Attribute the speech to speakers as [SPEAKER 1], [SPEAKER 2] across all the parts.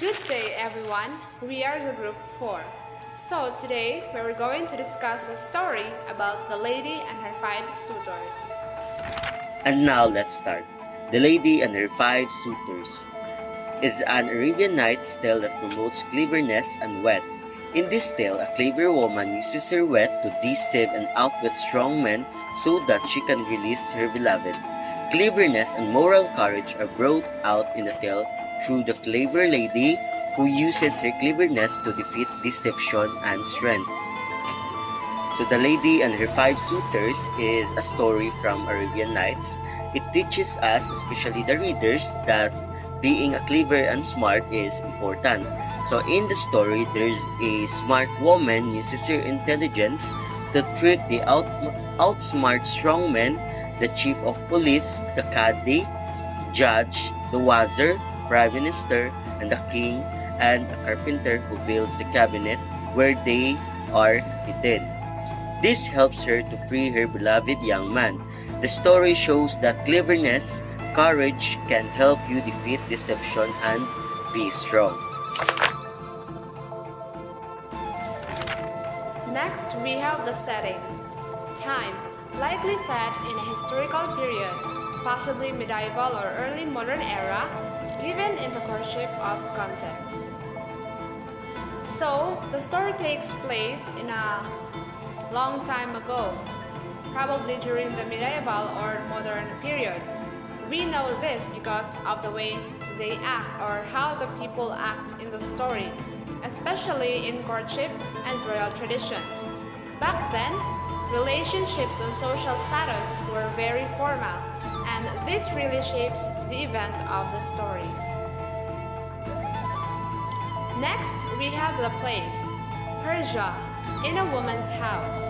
[SPEAKER 1] Good day, everyone. We are the group 4. So, today we're going to discuss a story about the lady and her 5 suitors.
[SPEAKER 2] And now let's start. The Lady and Her 5 Suitors is an Arabian Nights tale that promotes cleverness and wit. In this tale, a clever woman uses her wit to deceive and outwit strong men so that she can release her beloved. Cleverness and moral courage are brought out in the tale through the clever lady who uses her cleverness to defeat deception and strength. So The Lady and Her 5 Suitors is a story from Arabian Nights. It teaches us, especially the readers, that being a clever and smart is important. So in the story, there's a smart woman uses her intelligence to trick the outsmart strong men, the chief of police, the Qadi, judge, the wazir, prime minister, and the king, and a carpenter who builds the cabinet where they are hidden. This helps her to free her beloved young man. The story shows that cleverness, courage can help you defeat deception and be strong.
[SPEAKER 1] Next, we have the setting. Time, likely set in a historical period, possibly medieval or early modern era, given in the courtship of context. So, the story takes place in a long time ago, probably during the medieval or modern period. We know this because of the way they act or how the people act in the story, especially in courtship and royal traditions. Back then, relationships and social status were very formal, and this really shapes the event of the story. Next, we have the place, Persia, in a woman's house.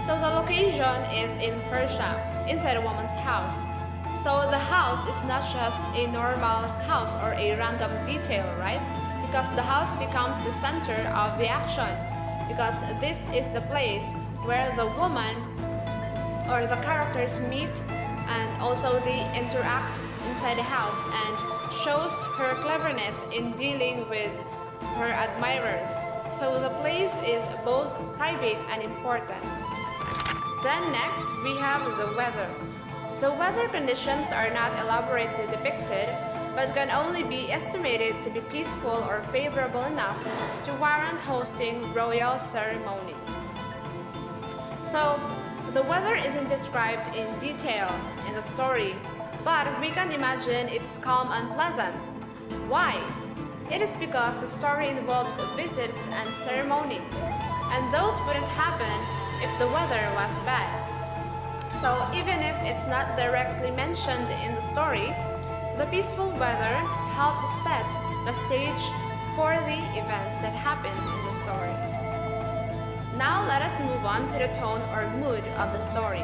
[SPEAKER 1] So the location is in Persia, inside a woman's house. So the house is not just a normal house or a random detail, right? Because the house becomes the center of the action. Because this is the place where the woman or the characters meet and also they interact inside the house and shows her cleverness in dealing with her admirers. So the place is both private and important. Then next, we have the weather. The weather conditions are not elaborately depicted, but can only be estimated to be peaceful or favorable enough to warrant hosting royal ceremonies. So, the weather isn't described in detail in the story, but we can imagine it's calm and pleasant. Why? It is because the story involves visits and ceremonies, and those wouldn't happen if the weather was bad. So even if it's not directly mentioned in the story, the peaceful weather helps set the stage for the events that happened in the story. Now let us move on to the tone or mood of the story.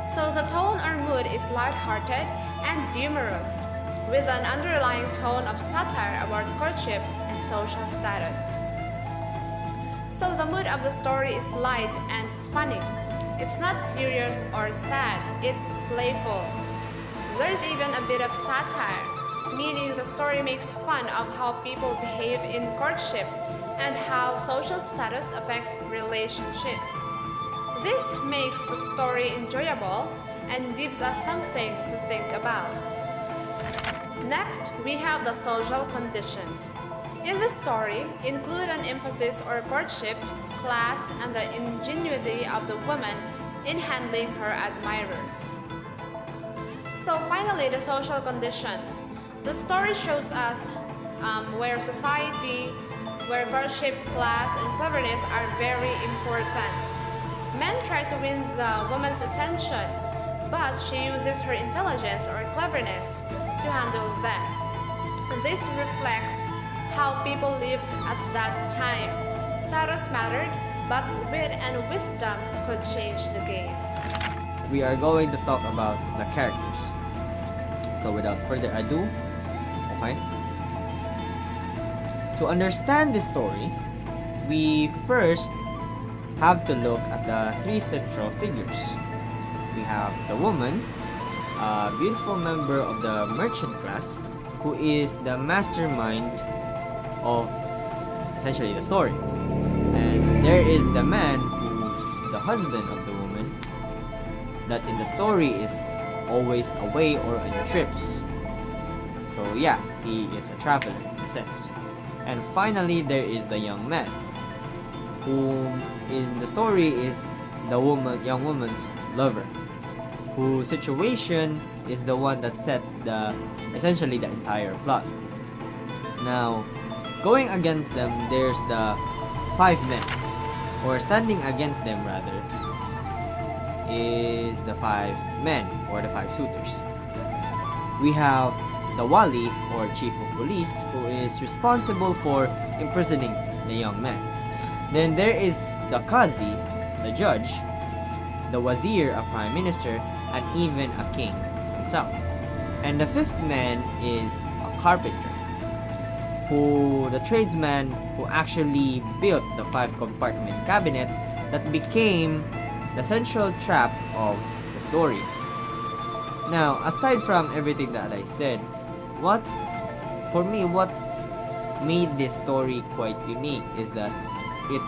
[SPEAKER 1] So the tone or mood is lighthearted and humorous, with an underlying tone of satire about courtship and social status. So the mood of the story is light and funny. It's not serious or sad, it's playful. There's even a bit of satire, meaning the story makes fun of how people behave in courtship and how social status affects relationships. This makes the story enjoyable and gives us something to think about. Next, we have the social conditions. In the story, include an emphasis on courtship, class, and the ingenuity of the woman in handling her admirers. So finally, the social conditions. The story shows us where society, where courtship, class, and cleverness are very important. Men try to win the woman's attention, but she uses her intelligence or cleverness to handle them. This reflects how people lived at that time. Status mattered, but wit and wisdom could change the game.
[SPEAKER 3] We are going to talk about the characters. So without further ado, okay? To understand this story, we first have to look at the 3 central figures. We have the woman, a beautiful member of the merchant class, who is the mastermind of essentially the story. And there is the man who's the husband of the woman that in the story is always away or on trips. So yeah, he is a traveler in a sense. And finally, there is the young man, who in the story is the young woman's lover, whose situation is the one that sets essentially the entire plot. Now, going against them, there's the 5 men, or standing against them rather, is the 5 men, or the 5 suitors. We have the wali, or chief of police, who is responsible for imprisoning the young man. Then there is the qazi, the judge, the wazir, a prime minister, and even a king himself. And the 5th man is a carpenter, the tradesman who actually built the 5-compartment cabinet that became the central trap of the story. Now, aside from everything that I said, what made this story quite unique is that it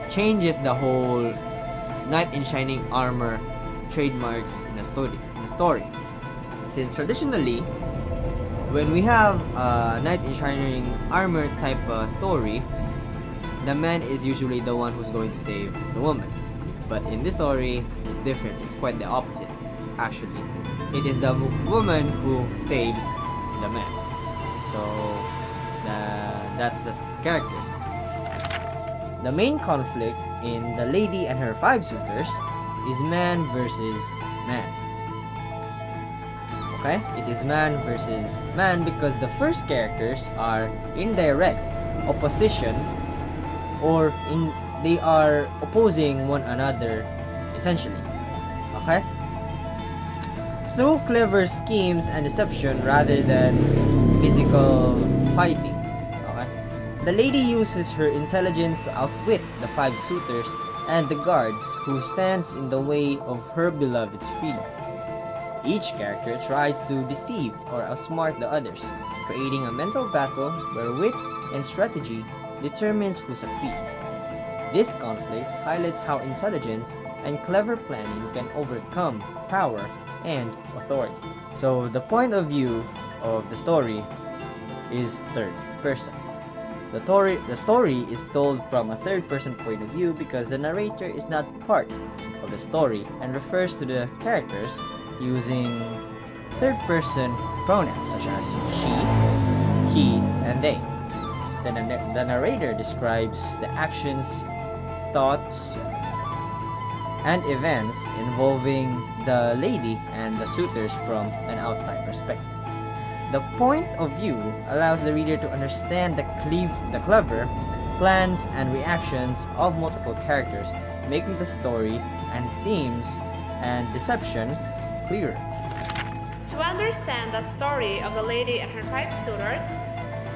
[SPEAKER 3] changes the whole knight in shining armor trademarks in the story. Since traditionally, when we have a knight in shining armor type story, the man is usually the one who's going to save the woman. But in this story, it's different. It's quite the opposite. Actually, it is the woman who saves the man. So that's the character. The main conflict in The Lady and Her 5 Suitors is man versus man. Okay? It is man versus man because the first characters are in direct opposition, or they are opposing one another essentially. Okay? Through clever schemes and deception rather than physical fighting. Okay? The lady uses her intelligence to outwit the 5 suitors and the guards who stands in the way of her beloved's freedom. Each character tries to deceive or outsmart the others, creating a mental battle where wit and strategy determines who succeeds. This conflict highlights how intelligence and clever planning can overcome power and authority. So the point of view of the story is third person. The story is told from a third person point of view because the narrator is not part of the story and refers to the characters using third person pronouns such as she, he, and they. The narrator describes the actions, thoughts, and events involving the lady and the suitors from an outside perspective. The point of view allows the reader to understand the clever plans and reactions of multiple characters, making the story and themes and deception clearer.
[SPEAKER 1] To understand the story of The Lady and Her 5 Suitors,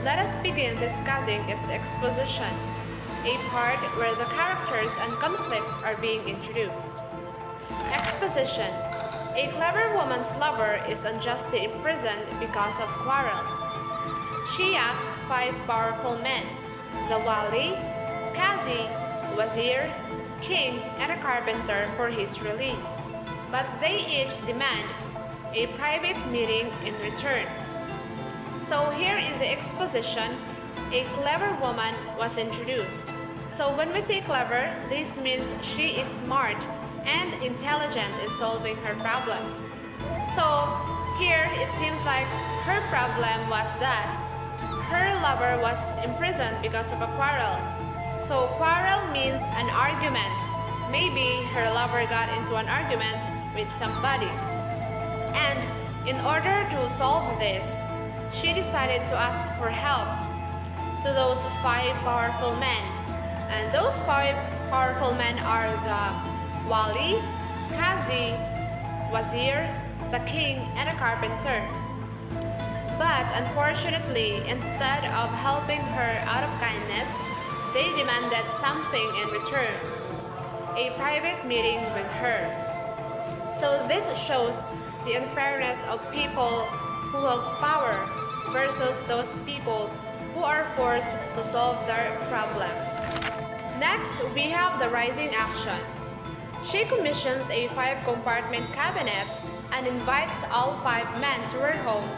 [SPEAKER 1] let us begin discussing its exposition, a part where the characters and conflict are being introduced. Exposition. A clever woman's lover is unjustly imprisoned because of quarrel. She asks 5 powerful men, the wali, qazi, wazir, king, and a carpenter for his release. But they each demand a private meeting in return. So here in the exposition, a clever woman was introduced. So when we say clever, this means she is smart and intelligent in solving her problems. So here it seems like her problem was that her lover was imprisoned because of a quarrel. So quarrel means an argument. Maybe her lover got into an argument with somebody. And in order to solve this, she decided to ask for help to those 5 powerful men. And those 5 powerful men are the wali, qazi, wazir, the king, and a carpenter. But unfortunately, instead of helping her out of kindness, they demanded something in return, a private meeting with her. So this shows the unfairness of people who have power versus those people who are forced to solve their problem. Next, we have the rising action. She commissions a 5-compartment cabinet and invites all 5 men to her home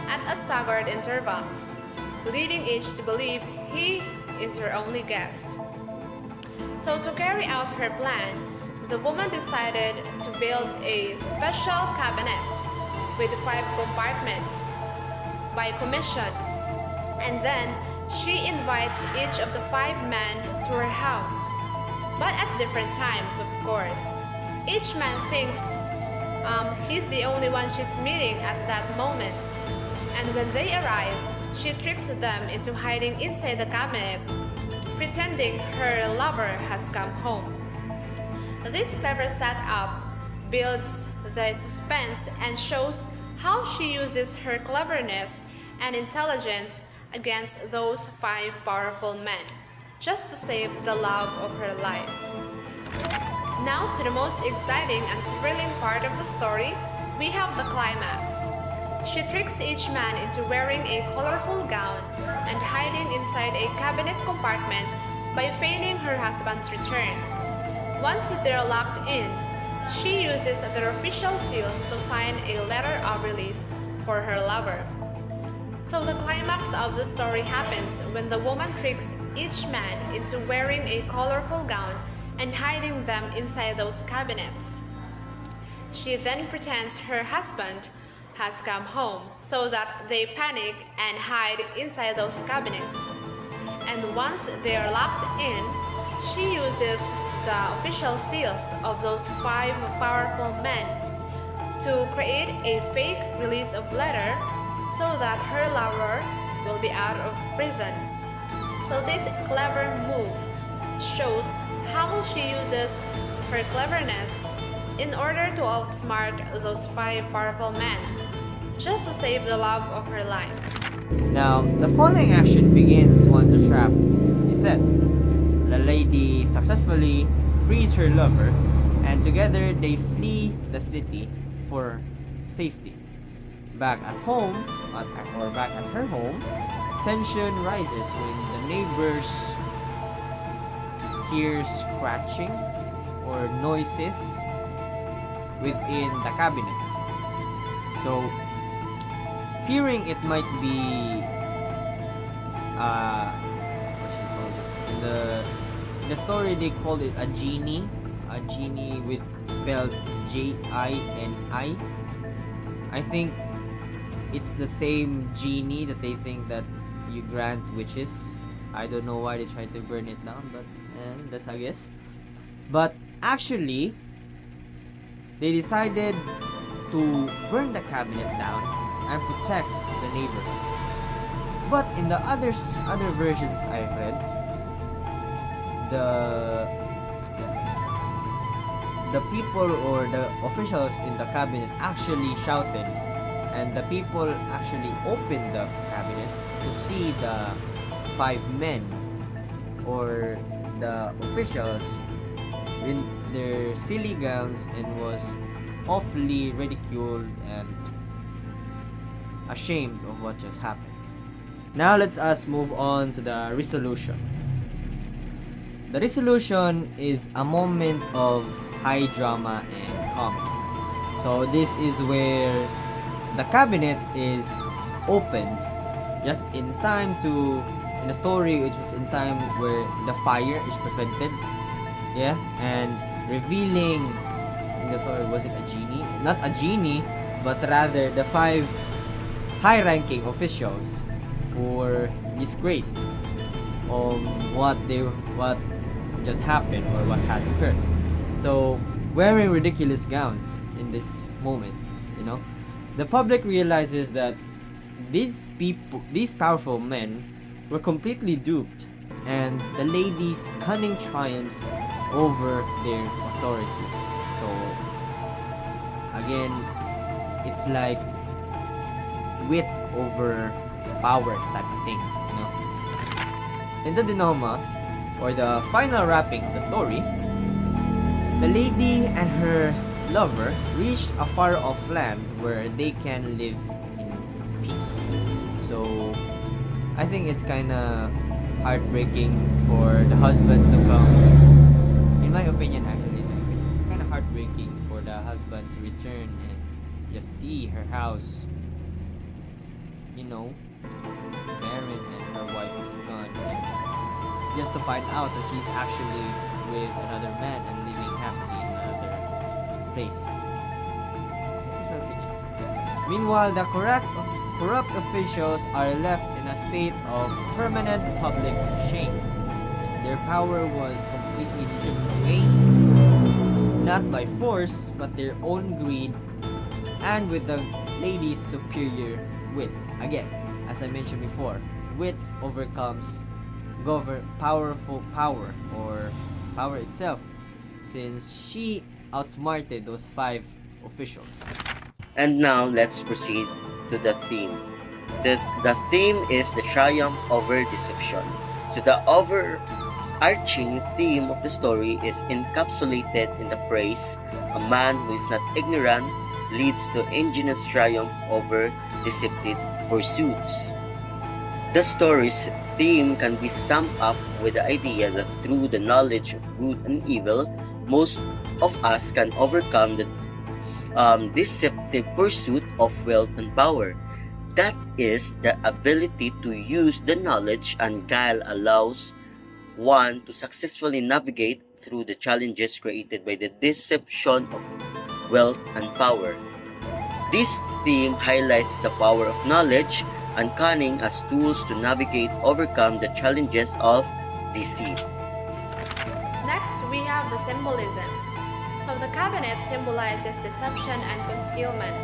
[SPEAKER 1] at a staggered intervals, leading each to believe he is her only guest. So to carry out her plan, the woman decided to build a special cabinet with 5 compartments by commission, and then she invites each of the 5 men to her house, but at different times, of course. Each man thinks he's the only one she's meeting at that moment, and when they arrive, she tricks them into hiding inside the cabinet, pretending her lover has come home. This clever setup builds the suspense and shows how she uses her cleverness and intelligence against those 5 powerful men, just to save the love of her life. Now to the most exciting and thrilling part of the story, we have the climax. She tricks each man into wearing a colorful gown and hiding inside a cabinet compartment by feigning her husband's return. Once they're locked in, she uses their official seals to sign a letter of release for her lover. So the climax of the story happens when the woman tricks each man into wearing a colorful gown and hiding them inside those cabinets. She then pretends her husband has come home so that they panic and hide inside those cabinets. And once they are locked in, she uses the official seals of those 5 powerful men to create a fake release of letter so that her lover will be out of prison. So this clever move shows how she uses her cleverness in order to outsmart those 5 powerful men, just to save the love of her life.
[SPEAKER 3] Now, the following action begins when the trap is set. The lady successfully frees her lover, and together they flee the city for safety. Back at home, or back at her home, tension rises when the neighbors hear scratching or noises within the cabinet. So, fearing it might be what should I call this? In the story they called it a genie with spelled Gini. I think it's the same genie that they think that you grant witches. I don't know why they tried to burn it down, but that's I guess. But actually, they decided to burn the cabinet down and protect the neighborhood. But in the other versions I've read, the people or the officials in the cabinet actually shouted, and the people actually opened the cabinet to see the 5 men or the officials in their silly gowns and was awfully ridiculed and ashamed of what just happened. Now let us move on to the resolution. The resolution is a moment of high drama and comedy. So this is where the cabinet is opened just in time to, in the story, which was in time where the fire is prevented. Yeah, and revealing in the story, was it a genie? Not a genie, but rather the 5 high-ranking officials who were disgraced on what just happened or what has occurred. So wearing ridiculous gowns in this moment, the public realizes that these powerful men were completely duped, and the lady's cunning triumphs over their authority. So again, it's like wit over power type of thing, In the denouement, or the final wrapping of the story, the lady and her lover reached a far-off land where they can live in peace. So, I think it's kind of heartbreaking for the husband to come. In my opinion, actually, it's kind of heartbreaking for the husband to return and just see her house, barren and her wife is gone, and just to find out that she's actually with another man and living happily in another place. That's in her opinion. Meanwhile, the corrupt officials are left in a state of permanent public shame. Their power was completely stripped away, not by force, but their own greed, and with the lady's superior wits. Again, as I mentioned before, wits overcomes powerful power, or power itself, since she outsmarted those 5 officials.
[SPEAKER 2] And now let's proceed to the theme. The theme is the triumph over deception. So the overarching theme of the story is encapsulated in the phrase, "A man who is not ignorant leads to ingenious triumph over deceptive pursuits." The story's theme can be summed up with the idea that through the knowledge of good and evil, most of us can overcome the deceptive pursuit of wealth and power. That is, the ability to use the knowledge and guile allows one to successfully navigate through the challenges created by the deception of wealth and power. This theme highlights the power of knowledge and cunning as tools to navigate, overcome the challenges of deceit.
[SPEAKER 1] Next, we have the symbolism. So the cabinet symbolizes deception and concealment.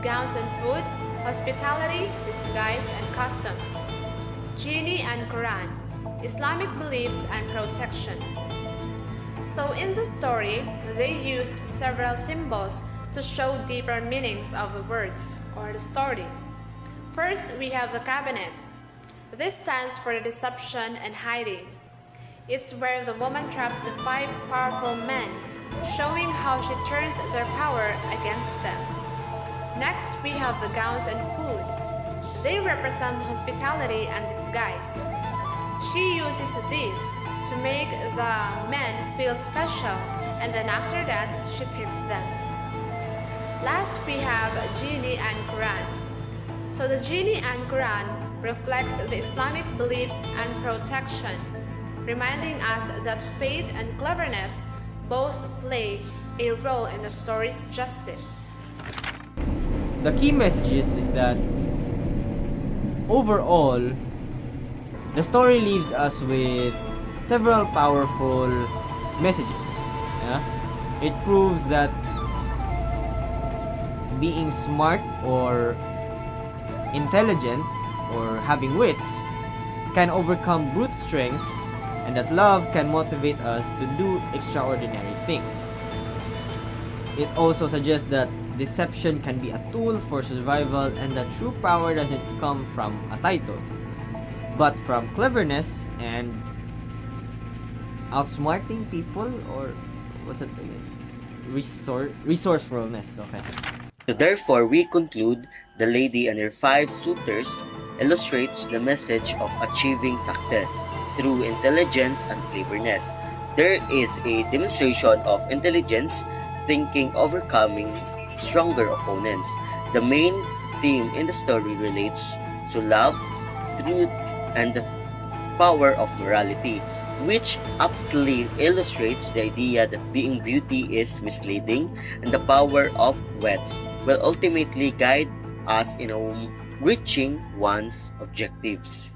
[SPEAKER 1] Gowns and food, hospitality, disguise and customs. Genie and Quran, Islamic beliefs and protection. So in the story, they used several symbols to show deeper meanings of the words or the story. First, we have the cabinet. This stands for deception and hiding. It's where the woman traps the 5 powerful men, showing how she turns their power against them. Next, we have the gowns and food. They represent hospitality and disguise. She uses these to make the men feel special, and then after that, she tricks them. Last, we have Genie and Quran. So the Genie and Quran reflects the Islamic beliefs and protection, reminding us that faith and cleverness both play a role in the story's justice.
[SPEAKER 3] The key messages is that overall, the story leaves us with several powerful messages. It proves that being smart or intelligent or having wits can overcome brute strengths, and that love can motivate us to do extraordinary things. It also suggests that deception can be a tool for survival, and that true power doesn't come from a title, but from cleverness and outsmarting people, or what's it again? Resourcefulness. Okay.
[SPEAKER 2] So therefore, we conclude the lady and her 5 suitors illustrates the message of achieving success through intelligence and cleverness. There is a demonstration of intelligence, thinking, overcoming stronger opponents. The main theme in the story relates to love, truth, and the power of morality, which aptly illustrates the idea that being beauty is misleading, and the power of wits will ultimately guide us in reaching one's objectives.